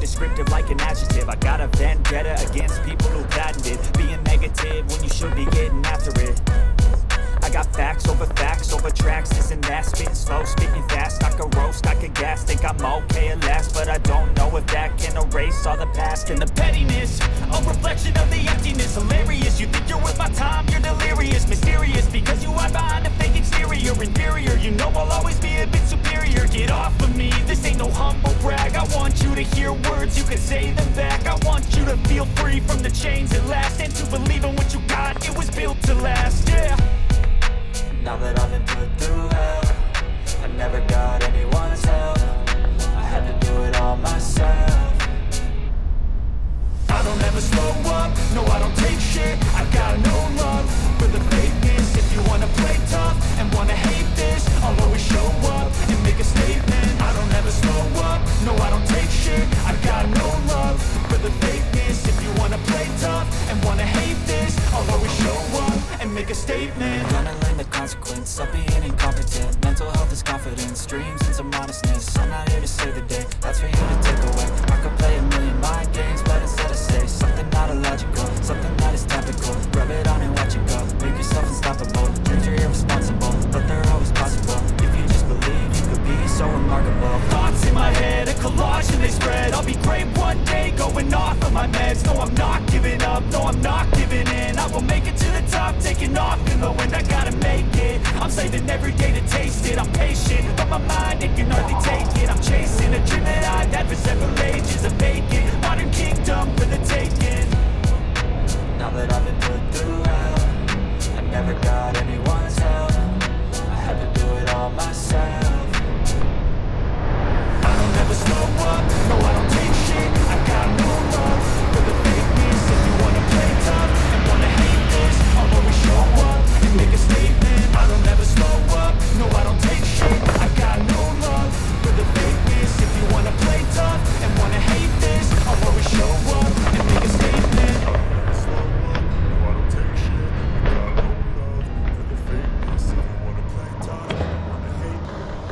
descriptive like an adjective. I got a vendetta against people who patented being negative when you should be getting after it. I got facts over tracks, this and that, spitting slow, spitting fast. I could roast, I could gas, think I'm okay at last, but I don't know if that can erase all the past and the pettiness. A reflection of the emptiness, hilarious. You think you're worth my time, you're delirious, mysterious, because you hide behind a fake exterior, inferior. You know I'll always be a bit superior. Get off of me, this ain't no humble brag. I want you to hear words, you can say them back. I want you to feel free from the chains at last, and to believe in what you got, it was built to last, yeah. Now that I've been put through hell, I never got anyone's help. I had to do it all myself. I don't ever slow up, no I don't take shit. I got no love for the fakeness. If you wanna play tough and wanna hate this, I'll always show up and make a statement. I don't ever slow up, no I don't take shit. I got no love for the fakeness. If you wanna play tough and wanna hate this, I'll always show up and make a statement. Gonna learn the consequence of being incompetent. Mental health is confidence, dreams and some modestness. I'm not here to save the day, that's for you to take away. I could play a million mind games, but instead I say something not illogical, something that is topical. Rub it on and watch it go, make yourself unstoppable. Dreams are irresponsible, but they're always possible. If you just believe, you could be so remarkable. Thoughts in my head, a collage and they spread. I'll be great one day, going off of my meds. No, I'm not giving up, no, I'm not giving in. I will make it to the top, taking off in the wind. I gotta make it, I'm saving every day to taste it. I'm patient, but my mind, it can hardly take it. I'm chasing a dream that I've had for several ages. A vacant, modern kingdom for the taking. Now that I've been put through hell, I never got anyone's help. I had to do it all myself. I don't ever slow up, no I don't take shit. I got no love for the fakeness. If you wanna play tough and wanna hate this, I'll always show up and make a statement. I don't ever slow up, no I don't take shit. I got no love for the fakeness. If you wanna play tough and wanna hate this, I'll always show up and make a statement. Slow up, no I don't take shit. I got no love for the fakeness. If you wanna play tough and wanna hate this.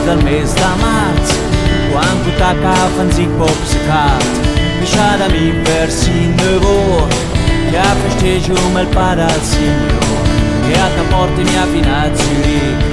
Dal mes de març, quan t'acaben cinc pocs secat, deixar-me versi nevò, che festeggio il pare al Signore, che a te porti mia fino a Zurich,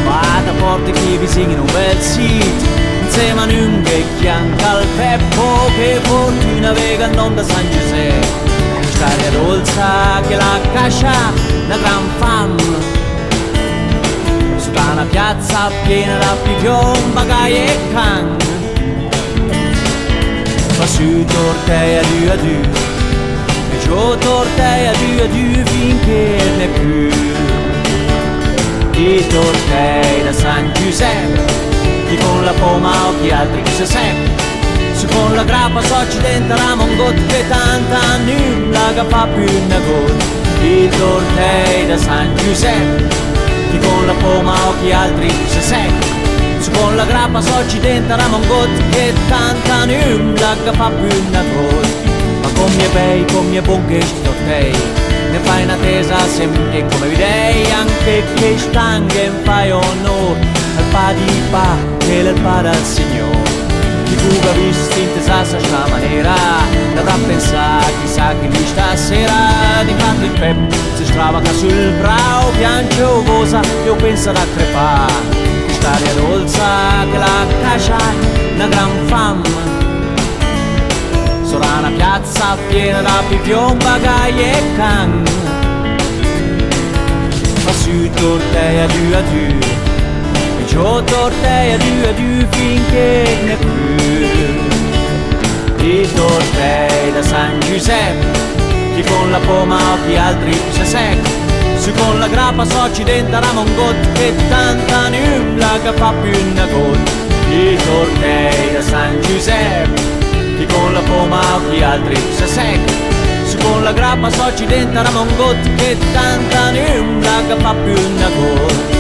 ma a te porti chi vi singhi un bel sito, insieme a un chianca al Peppo, che fortuna vega il nome da San Giuseppe, stare dolce che la cascia, una gran fame, una piazza piena da pipion, bagai e can. Ma su tortei a du, e giù tortei a du finché ne più. I tortei da San Giuseppe, chi con la poma o chi altri chi se seppe. Su con la grappa s'occidenta la mongotta che tanta nulla che fa più una gota. I tortei da San Giuseppe, chi con la poma o chi altri se secca. Su con la grappa s'occidenta la mongotta che tanta nulla che fa più una gota. Ma con mie bei, con mie buone tortei, ne fai una tesa sempre come videi, anche che stanghe fai onore al pa di pa che il pa del Signore. Chi Cuba visto in tesassa sta maniera, da pensare chissà che lui stasera. Di fatto il pep si stravaca sul brao, piange cosa, io penso da crepare. Quest'aria dolce che la caccia una gran fama. Sarà una piazza piena da pipion, bagai e can. Ma su tortei a tu, e ciò tortei a tu finché ne più. I tortei da San Giuseppe, chi con la poma occhi altri si secca. Su con la grappa soci dentro la mongot, che tanta nulla che fa più una gota. I tortei da San Giuseppe, chi con la poma occhi altri si secca. Su con la grappa soci dentro la mongot, che tanta nulla che fa più una gota.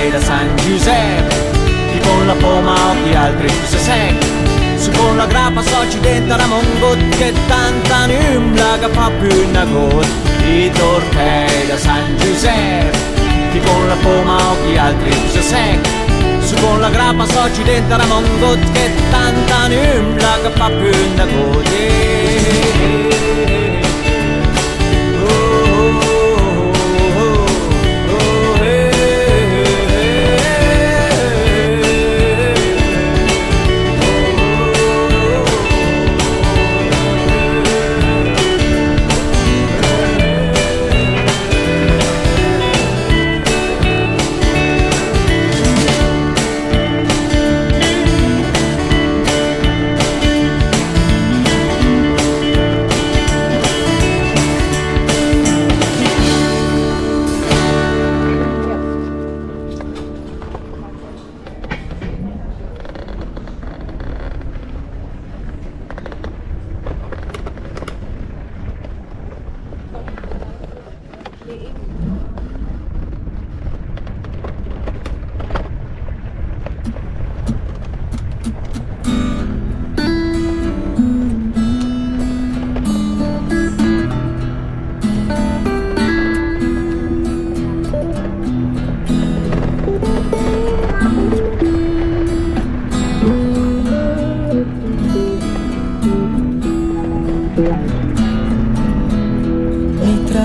Da San Giuseppe, chi con la poma occhi altri si secca. Su con la grappa soci dentro la mongot, che tanta nulla che fa più una gota. I tortei da San Giuseppe, chi con la poma occhi altri si secca. Su con la grappa soci dentro la mongot, che tanta nulla che fa più una gota.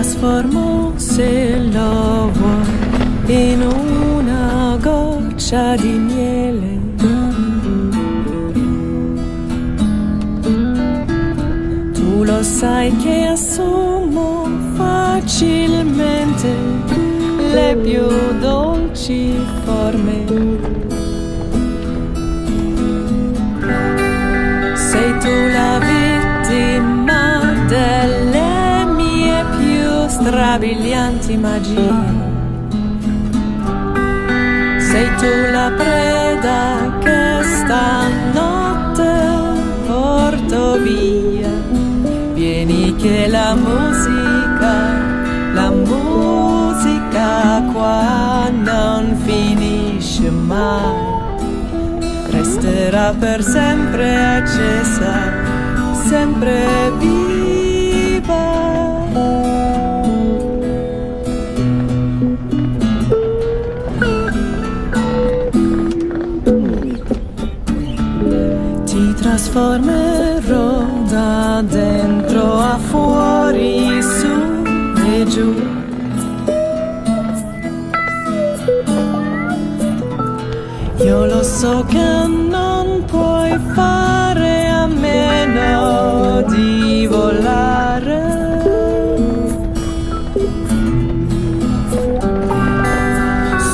trasformo, se lo vuoi, in una goccia di miele. Tu lo sai che assumo facilmente le più dolci forme. Sei tu la vittima delle mie più strabilianti magie. Sei tu la preda che stanotte porto via. Vieni che la musica qua non finisce mai. Resterà per sempre accesa, sempre viva. Ti trasformerò da dentro a fuori, su e giù. Io lo so che non puoi fare a meno di volare.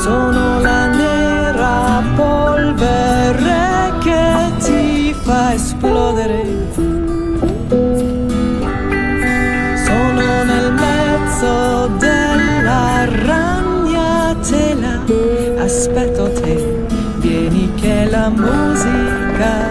Sono la nera polvere che ti fa esplodere. Sono nel mezzo della ragnatela, aspetto te. Vieni che la musica